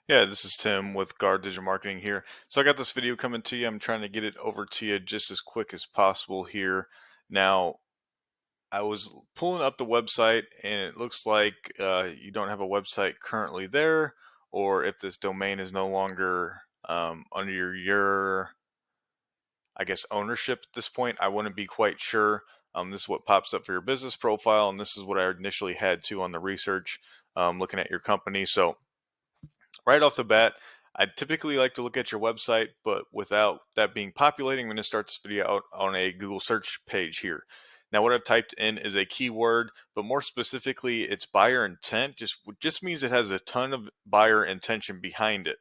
Yeah, this is Tim with Guard Digital Marketing here. So I got this video coming to you. I'm trying to get it over to you just as quick as possible here. Now, I was pulling up the website and it looks like you don't have a website currently there, or if this domain is no longer under your, I guess, ownership at this point. I wouldn't be quite sure. This is what pops up for your business profile, and this is what I initially had to on the research looking at your company. So right off the bat, I typically like to look at your website, but without that being populating, I'm going to start this video out on a Google search page here. Now, what I've typed in is a keyword, but more specifically, it's buyer intent. Just means it has a ton of buyer intention behind it.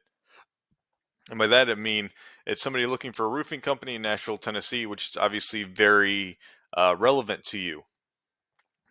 And by that, I mean it's somebody looking for a roofing company in Nashville, Tennessee, which is obviously very relevant to you.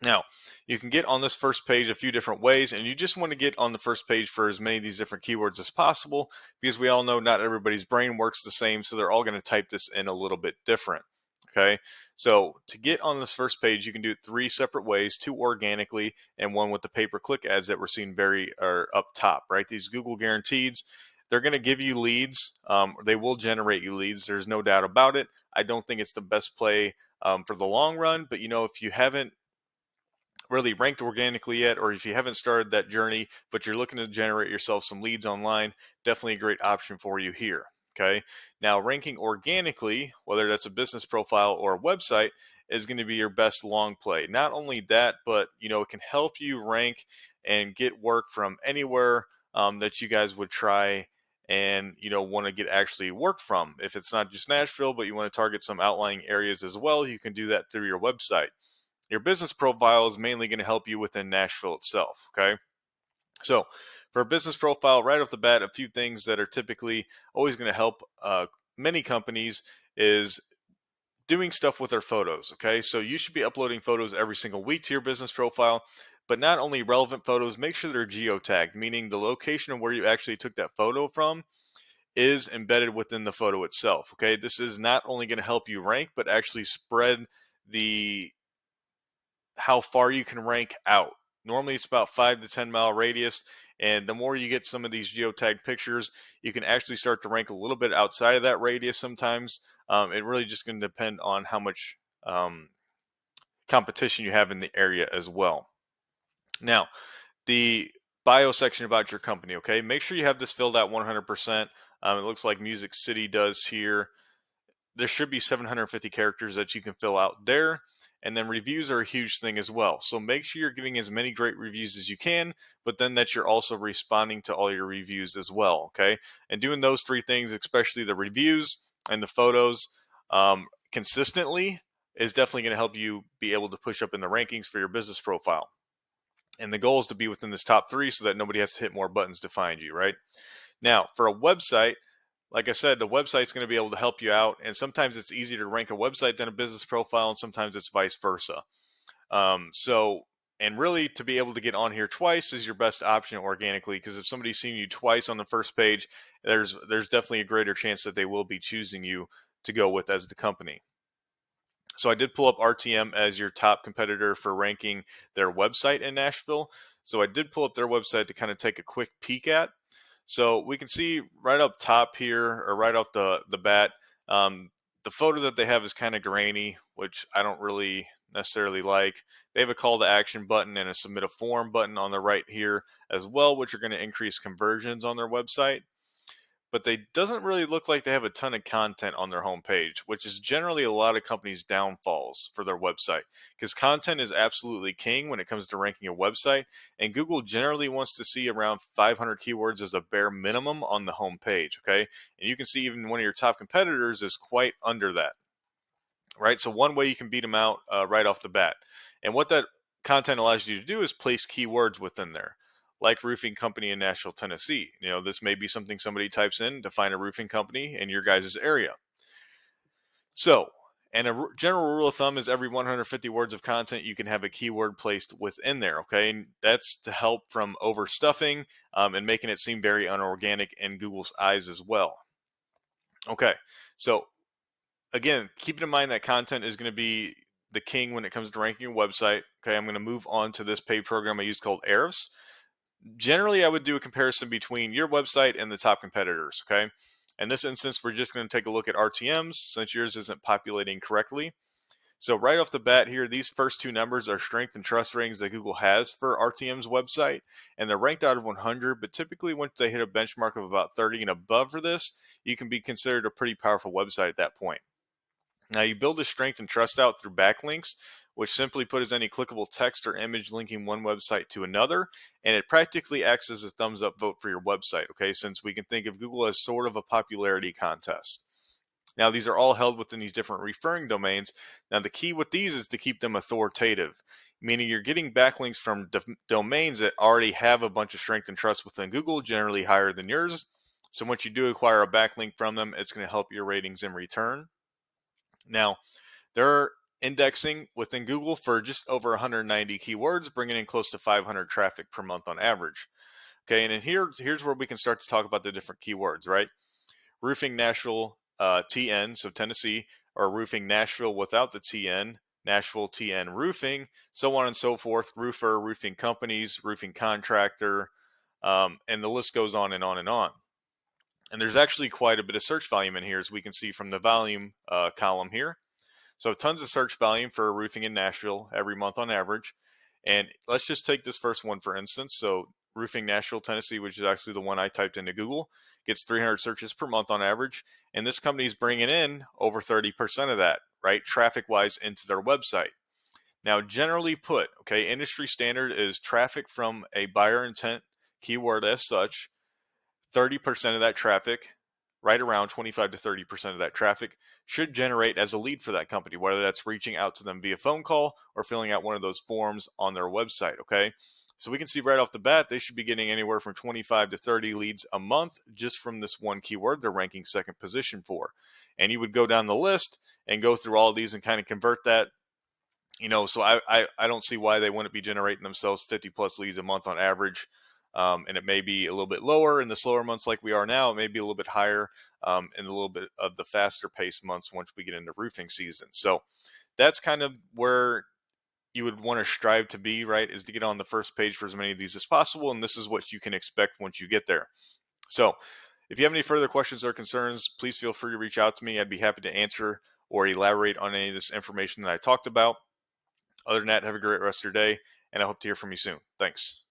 Now, you can get on this first page a few different ways, and you just want to get on the first page for as many of these different keywords as possible because we all know not everybody's brain works the same, so they're all going to type this in a little bit different. Okay, so to get on this first page, you can do it three separate ways: two organically, and one with the pay-per-click ads that we're seeing very up top. Right, these Google guaranteeds, they're going to give you leads. They will generate you leads. There's no doubt about it. I don't think it's the best play for the long run, but if you haven't really ranked organically yet, or if you haven't started that journey, but you're looking to generate yourself some leads online, definitely a great option for you here. Okay. Now, ranking organically, whether that's a business profile or a website, is going to be your best long play. Not only that, but it can help you rank and get work from anywhere that you guys would try and want to get actually work from. If it's not just Nashville, but you want to target some outlying areas as well, you can do that through your website. Your business profile is mainly going to help you within Nashville itself. Okay. So, for a business profile, right off the bat, a few things that are typically always going to help many companies is doing stuff with their photos. Okay. So, you should be uploading photos every single week to your business profile, but not only relevant photos, make sure they're geotagged, meaning the location of where you actually took that photo from is embedded within the photo itself. Okay. This is not only going to help you rank, but actually spread the how far you can rank out. Normally it's about 5 to 10 mile radius. And the more you get some of these geotagged pictures, you can actually start to rank a little bit outside of that radius sometimes. It really just going to depend on how much competition you have in the area as well. Now, the bio section about your company, okay? Make sure you have this filled out 100%. It looks like Music City does here. There should be 750 characters that you can fill out there. And then reviews are a huge thing as well. So make sure you're giving as many great reviews as you can, but then that you're also responding to all your reviews as well. Okay. And doing those three things, especially the reviews and the photos, consistently is definitely going to help you be able to push up in the rankings for your business profile. And the goal is to be within this top three so that nobody has to hit more buttons to find you, right? Now, for a website, like I said, the website's going to be able to help you out. And sometimes it's easier to rank a website than a business profile, and sometimes it's vice versa. So, and really to be able to get on here twice is your best option organically, because if somebody's seen you twice on the first page, there's definitely a greater chance that they will be choosing you to go with as the company. So I did pull up RTM as your top competitor for ranking their website in Nashville. So I did pull up their website to kind of take a quick peek at. So we can see right up top here, or right off the bat, the photo that they have is kind of grainy, which I don't really necessarily like. They have a call to action button and a submit a form button on the right here as well, which are going to increase conversions on their website. But they doesn't really look like they have a ton of content on their homepage, which is generally a lot of companies' downfalls for their website, because content is absolutely king when it comes to ranking a website, and Google generally wants to see around 500 keywords as a bare minimum on the homepage. Okay, and you can see even one of your top competitors is quite under that. Right, so one way you can beat them out right off the bat, and what that content allows you to do is place keywords within there, like roofing company in Nashville, Tennessee. This may be something somebody types in to find a roofing company in your guys' area. So, and a general rule of thumb is every 150 words of content, you can have a keyword placed within there. Okay, and that's to help from overstuffing and making it seem very unorganic in Google's eyes as well. Okay, so again, keeping in mind that content is going to be the king when it comes to ranking your website. Okay, I'm going to move on to this paid program I use called Ahrefs. Generally, I would do a comparison between your website and the top competitors, okay? In this instance, we're just going to take a look at RTMs since yours isn't populating correctly. So right off the bat here, these first two numbers are strength and trust ratings that Google has for RTM's website, and they're ranked out of 100, but typically once they hit a benchmark of about 30 and above for this, you can be considered a pretty powerful website at that point. Now you build the strength and trust out through backlinks, which simply put is any clickable text or image linking one website to another, and it practically acts as a thumbs up vote for your website, okay, since we can think of Google as sort of a popularity contest. Now, these are all held within these different referring domains. Now, the key with these is to keep them authoritative, meaning you're getting backlinks from domains that already have a bunch of strength and trust within Google, generally higher than yours. So once you do acquire a backlink from them, it's going to help your ratings in return. Now, they're indexing within Google for just over 190 keywords, bringing in close to 500 traffic per month on average. Okay, and then here's where we can start to talk about the different keywords, right? Roofing Nashville TN, so Tennessee, or Roofing Nashville without the TN, Nashville TN Roofing, so on and so forth, roofer, roofing companies, roofing contractor, and the list goes on and on and on. And there's actually quite a bit of search volume in here, as we can see from the volume column here. So tons of search volume for roofing in Nashville every month on average. And let's just take this first one for instance. So roofing Nashville, Tennessee, which is actually the one I typed into Google, gets 300 searches per month on average. And this company is bringing in over 30% of that, right, traffic-wise into their website. Now, generally put, okay, industry standard is traffic from a buyer intent keyword as such. 30% of that traffic, right around 25 to 30% of that traffic, should generate as a lead for that company, whether that's reaching out to them via phone call or filling out one of those forms on their website, okay? So we can see right off the bat, they should be getting anywhere from 25 to 30 leads a month just from this one keyword they're ranking second position for. And you would go down the list and go through all of these and kind of convert that. So I don't see why they wouldn't be generating themselves 50 plus leads a month on average. And it may be a little bit lower in the slower months like we are now. It may be a little bit higher in a little bit of the faster paced months once we get into roofing season. So that's kind of where you would want to strive to be, right, is to get on the first page for as many of these as possible. And this is what you can expect once you get there. So if you have any further questions or concerns, please feel free to reach out to me. I'd be happy to answer or elaborate on any of this information that I talked about. Other than that, have a great rest of your day, and I hope to hear from you soon. Thanks.